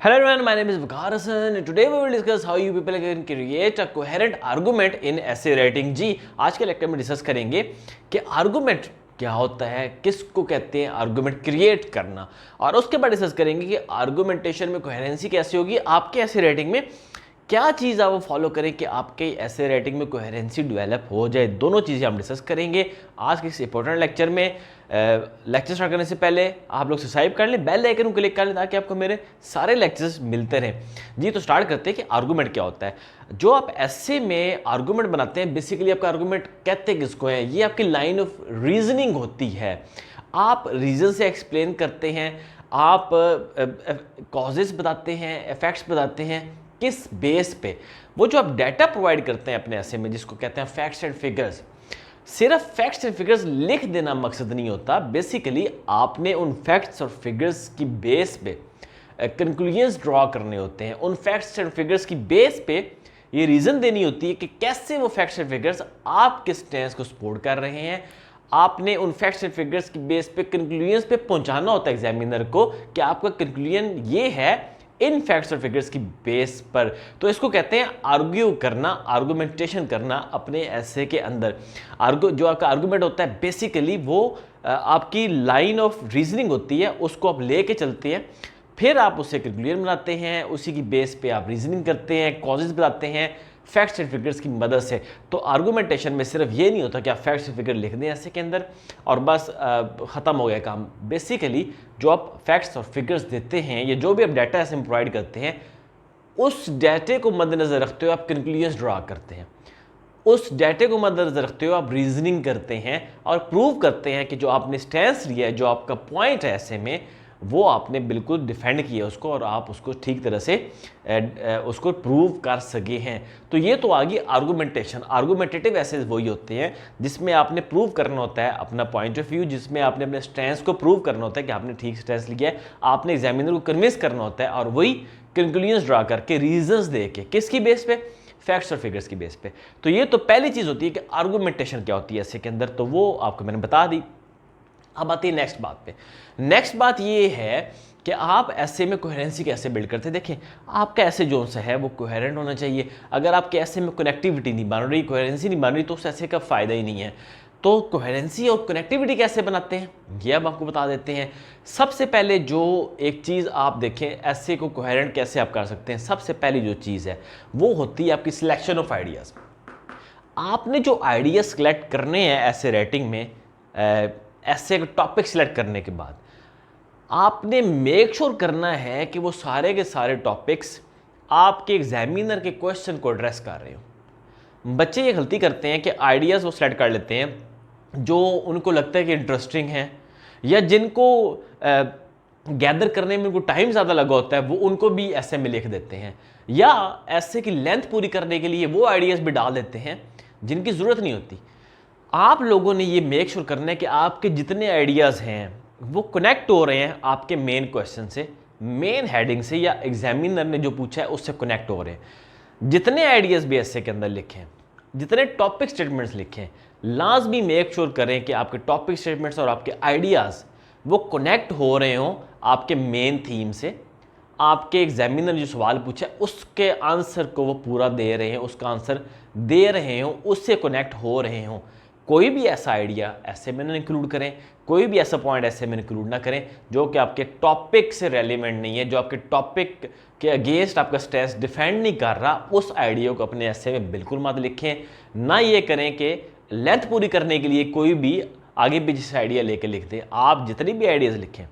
Hello everyone, my name is Waqar Hassan and today we will discuss how you people can create a coherent argument in essay writing। जी आज के lecture में discuss करेंगे कि argument क्या होता है, किसको कहते हैं आर्गुमेंट क्रिएट करना, और उसके बाद डिस्कस करेंगे कि आर्गुमेंटेशन में कोहेरेंसी कैसे होगी, आपके ऐसे राइटिंग में क्या चीज़ आप वो फॉलो करें कि आपके ऐसे राइटिंग में कोहेरेंसी डेवलप हो जाए। दोनों चीज़ें हम डिस्कस करेंगे आज के इस इंपॉर्टेंट लेक्चर में। लेक्चर स्टार्ट करने से पहले आप लोग सब्सक्राइब कर लें, बेल आइकन को क्लिक कर लें ताकि आपको मेरे सारे लेक्चर्स मिलते रहें। जी तो स्टार्ट करते हैं कि आर्गूमेंट क्या होता है। जो आप ऐसे में आर्गूमेंट बनाते हैं, बेसिकली आपका आर्गूमेंट कहते किसको है, ये आपकी लाइन ऑफ रीजनिंग होती है। आप रीजन से एक्सप्लेन करते हैं, आप कॉजेस बताते हैं, इफेक्ट्स बताते हैं, किस बेस पे। वो जो आप डाटा प्रोवाइड करते हैं अपने ऐसे में, जिसको कहते हैं फैक्ट्स एंड फिगर्स, सिर्फ फैक्ट्स एंड फिगर्स लिख देना मकसद नहीं होता। बेसिकली आपने उन फैक्ट्स और फिगर्स की बेस पे कंक्लूजन्स ड्रॉ करने होते हैं। उन फैक्ट्स एंड फिगर्स की बेस पे ये रीज़न देनी होती है कि कैसे वो फैक्ट्स एंड फिगर्स आपके स्टैंस को सपोर्ट कर रहे हैं। आपने उन फैक्ट्स एंड फिगर्स की बेस पे कंक्लूजन्स पे पहुंचाना होता है एग्जामिनर को कि आपका कंक्लूजन ये है इन फैक्ट्स और फिगर्स की बेस पर। तो इसको कहते हैं आर्ग्यू करना, आर्गुमेंटेशन करना अपने ऐसे के अंदर। जो आपका आर्गुमेंट होता है बेसिकली वो आपकी लाइन ऑफ रीजनिंग होती है, उसको आप लेके चलते हैं, फिर आप उससे कंक्लूजन बनाते हैं, उसी की बेस पे आप रीजनिंग करते हैं, कॉजेज बताते हैं फैक्ट्स एंड फिगर्स की मदद से। तो आर्गुमेंटेशन में सिर्फ ये नहीं होता कि आप फैक्ट्स एंड फिगर लिख दें ऐसे के अंदर और बस ख़त्म हो गया काम। बेसिकली जो आप फैक्ट्स और फिगर्स देते हैं, ये जो भी आप डाटा ऐसे प्रोवाइड करते हैं, उस डाटे को मद्देनज़र रखते हुए आप कंक्लूजन्स ड्रा करते हैं, उस डाटे को मद्देनज़र रखते हुए आप रीजनिंग करते हैं और प्रूव करते हैं कि जो आपने स्टैंस लिया है, जो आपका पॉइंट है ऐसे में, वो आपने बिल्कुल डिफेंड किया उसको और आप उसको ठीक तरह से उसको प्रूव कर सके हैं। तो ये तो आ गई आर्गुमेंटेशन। आर्गुमेंटेटिव ऐसे वही होते हैं जिसमें आपने प्रूव करना होता है अपना पॉइंट ऑफ व्यू, जिसमें आपने अपने स्टैंस को प्रूव करना होता है कि आपने ठीक स्टैंस लिया है, आपने एग्जामिनर को कन्विंस करना होता है और वही कंक्लूजन्स ड्रा करके रीजंस दे के, किसकी बेस पे, फैक्ट्स और फिगर्स की बेस पे। तो ये तो पहली चीज़ होती है कि आर्गुमेंटेशन क्या होती है ऐसे के अंदर, तो वो आपको मैंने बता दी। अब आती है नेक्स्ट बात पे। नेक्स्ट बात ये है कि आप ऐसे में कोहेरेंसी कैसे बिल्ड करते हैं। देखिए आपका ऐसे जो सा है वो कोहेरेंट होना चाहिए। अगर आपके ऐसे में कनेक्टिविटी नहीं बन रही, कोहेरेंसी नहीं बन रही, तो उस ऐसे का फ़ायदा ही नहीं है। तो कोहेरेंसी और कनेक्टिविटी कैसे बनाते हैं ये अब आपको बता देते हैं। सबसे पहले जो एक चीज़ आप देखें ऐसे को कोहेरेंट कैसे आप कर सकते हैं, सबसे पहली जो चीज़ है वो होती है आपकी सिलेक्शन ऑफ आइडियाज़। आपने जो आइडियाज़ सेलेक्ट करने हैं ऐसे राइटिंग में, ऐसे टॉपिक सिलेक्ट करने के बाद आपने मेक श्योर करना है कि वो सारे के सारे टॉपिक्स आपके एग्जामिनर के क्वेश्चन को एड्रेस कर रहे हो। बच्चे ये गलती करते हैं कि आइडियाज़ वो सेलेक्ट कर लेते हैं जो उनको लगता है कि इंटरेस्टिंग है, या जिनको गैदर करने में उनको टाइम ज़्यादा लगा होता है, वो उनको भी ऐसे में लिख देते हैं, या ऐसे की लेंथ पूरी करने के लिए वो आइडियाज़ भी डाल देते हैं जिनकी ज़रूरत नहीं होती। आप लोगों ने ये मेक श्योर करना है कि आपके जितने आइडियाज़ हैं वो कनेक्ट हो रहे हैं आपके मेन क्वेश्चन से, मेन हेडिंग से, या एग्जामिनर ने जो पूछा है उससे कनेक्ट हो रहे हैं। जितने आइडियाज़ भी ऐसे के अंदर लिखें, जितने टॉपिक स्टेटमेंट्स लिखें, लाजमी मेक श्योर करें कि आपके टॉपिक स्टेटमेंट्स और आपके आइडियाज़ वो कनेक्ट हो रहे हों आपके मेन थीम से। आपके एग्जामिनर जो सवाल पूछा है उसके आंसर को वो पूरा दे रहे हैं, उसका आंसर दे रहे हों, उससे कनेक्ट हो रहे हों। कोई भी ऐसा आइडिया ऐसे में ना इंक्लूड करें, कोई भी ऐसा पॉइंट ऐसे में इंक्लूड ना करें जो कि आपके टॉपिक से रेलिवेंट नहीं है, जो आपके टॉपिक के अगेंस्ट आपका स्टैंस डिफेंड नहीं कर रहा। उस आइडिया को अपने ऐसे में बिल्कुल मत लिखें। ना ये करें कि लेंथ पूरी करने के लिए कोई भी आगे पीछे से आइडिया लेके लिख दें। आप जितनी भी आइडियाज़ लिखें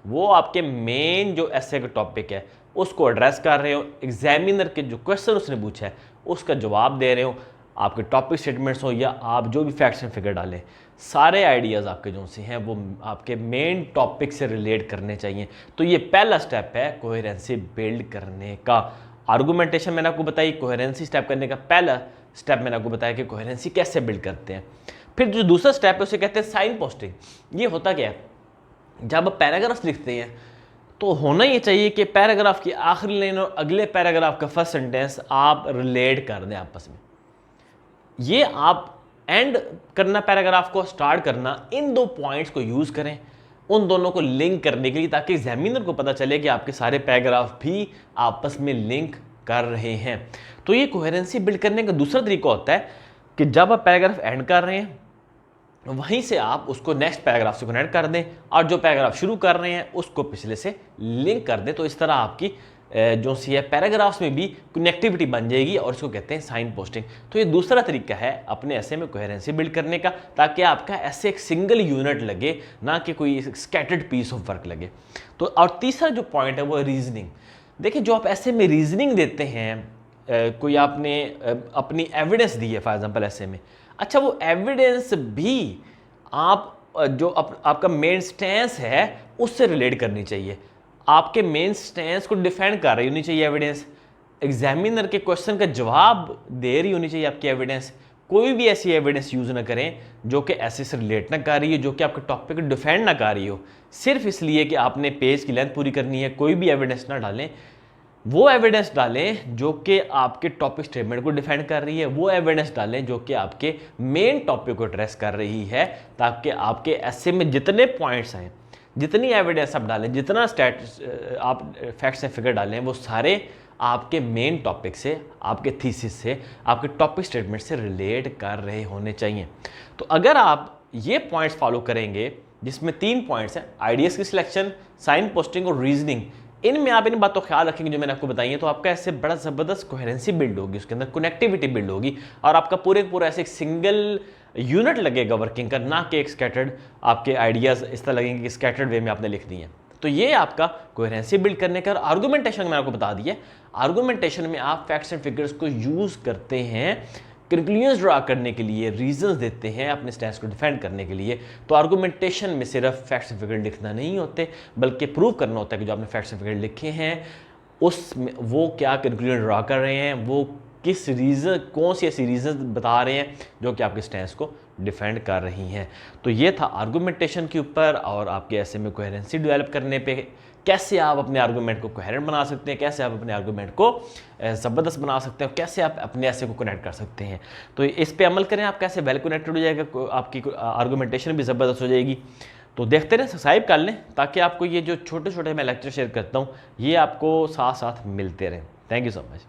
वो आपके मेन जो ऐसे का टॉपिक है उसको एड्रेस कर रहे हो, एग्जामिनर के जो क्वेश्चन उसने पूछा है उसका जवाब दे रहे हो। आपके टॉपिक स्टेटमेंट्स हो या आप जो भी फैक्ट्स एंड फिगर डालें, सारे आइडियाज़ आपके जो से हैं वो आपके मेन टॉपिक से रिलेट करने चाहिए। तो ये पहला स्टेप है कोहेरेंसी बिल्ड करने का। आर्गुमेंटेशन मैंने आपको बताई, कोहेरेंसी स्टेप करने का पहला स्टेप मैंने आपको बताया कि कोहेरेंसी कैसे बिल्ड करते हैं। फिर जो दूसरा स्टेप है उसे कहते हैं साइन पोस्टिंग। ये होता क्या है, जब आप पैराग्राफ्स लिखते हैं तो होना ये चाहिए कि पैराग्राफ की आखिरी लाइन और अगले पैराग्राफ का फर्स्ट सेंटेंस आप रिलेट कर दें आपस में। ये आप एंड करना पैराग्राफ को, स्टार्ट करना, इन दो पॉइंट्स को यूज़ करें, उन दोनों को लिंक करने के लिए, ताकि एग्जामिनर को पता चले कि आपके सारे पैराग्राफ भी आपस में लिंक कर रहे हैं। तो ये कोहेरेंसी बिल्ड करने का दूसरा तरीका होता है कि जब आप पैराग्राफ एंड कर रहे हैं वहीं से आप उसको नेक्स्ट पैराग्राफ से कनेक्ट कर दें, और जो पैराग्राफ शुरू कर रहे हैं उसको पिछले से लिंक कर दें। तो इस तरह आपकी जो सी है पैराग्राफ्स में भी कनेक्टिविटी बन जाएगी, और इसको कहते हैं साइन पोस्टिंग। तो ये दूसरा तरीका है अपने ऐसे में कोहेरेंसी बिल्ड करने का, ताकि आपका ऐसे एक सिंगल यूनिट लगे, ना कि कोई स्कैटर्ड पीस ऑफ वर्क लगे। तो और तीसरा जो पॉइंट है वो है रीजनिंग। देखिए, जो आप ऐसे में रीजनिंग देते हैं, कोई आपने अपनी एविडेंस दी है फॉर एग्जांपल ऐसे में, अच्छा वो एविडेंस भी आप जो आपका मेन स्टैंस है उससे रिलेट करनी चाहिए। आपके मेन स्टैंस को डिफेंड कर रही होनी चाहिए एविडेंस, एग्जामिनर के क्वेश्चन का जवाब दे रही होनी चाहिए आपकी एविडेंस। कोई भी ऐसी एविडेंस यूज ना करें जो कि ऐसे से रिलेट ना कर रही हो, जो कि आपके टॉपिक को डिफेंड ना कर रही हो, सिर्फ इसलिए कि आपने पेज की लेंथ पूरी करनी है। कोई भी एविडेंस ना डालें, वो एविडेंस डालें जो कि आपके टॉपिक स्टेटमेंट को डिफेंड कर रही है, वो एविडेंस डालें जो कि आपके मेन टॉपिक को एड्रेस कर रही है, ताकि आपके ऐसे में जितने पॉइंट्स हैं, जितनी एविडेंस आप डालें, जितना आप फैक्ट्स एंड फिगर डालें, वो सारे आपके मेन टॉपिक से, आपके थीसिस से, आपके टॉपिक स्टेटमेंट से रिलेट कर रहे होने चाहिए। तो अगर आप ये पॉइंट्स फॉलो करेंगे, जिसमें 3 पॉइंट्स हैं, आइडियाज़ की सिलेक्शन, साइन पोस्टिंग और रीजनिंग, इनमें आप इन बातों का ख्याल रखेंगे जो मैंने आपको बताई है, तो आपका ऐसे बड़ा ज़बरदस्त कोहेरेंसी बिल्ड होगी, उसके अंदर कनेक्टिविटी बिल्ड होगी, और आपका पूरे पूरा ऐसे एक सिंगल यूनिट लगेगा वर्किंग का, ना कि एक स्कैटर्ड आपके आइडियाज़ इस तरह लगेंगे कि स्कैटर्ड वे में आपने लिख दिए हैं। तो ये आपका कोहेरेंसी बिल्ड करने का। आर्गुमेंटेशन मैंने आपको बता दिया, आर्गुमेंटेशन में आप फैक्ट्स एंड फिगर्स को यूज़ करते हैं कंक्लूजन्स ड्रा करने के लिए, रीजंस देते हैं अपने स्टैंस को डिफेंड करने के लिए। तो आर्गुमेंटेशन में सिर्फ फैक्ट्स एंड फिगर लिखना नहीं होते, बल्कि प्रूव करना होता है कि जो आपने फैक्ट्स एंड फिगर लिखे हैं उसमें वो क्या कंक्लूजन ड्रा कर रहे हैं, वो किस रीज़न, कौन सी ऐसी रीजन बता रहे हैं जो कि आपके स्टैंस को डिफेंड कर रही हैं। तो ये था आर्गुमेंटेशन के ऊपर, और आपके ऐसे में कोहेरेंसी डेवलप करने पे कैसे आप अपने आर्गूमेंट को कोहेरेंट बना सकते हैं, कैसे आप अपने आर्गूमेंट को ज़बरदस्त बना सकते हैं, कैसे आप अपने ऐसे को कनेक्ट कर सकते हैं। तो इस पे अमल करें, आप कैसे वेल कनेक्टेड हो जाएगा, आपकी आर्गूमेंटेशन भी ज़बरदस्त हो जाएगी। तो देखते रहें, सब्सक्राइब कर लें, ताकि आपको ये जो छोटे छोटे मैं लेक्चर शेयर करता हूँ ये आपको साथ साथ मिलते रहें। Thank you so much.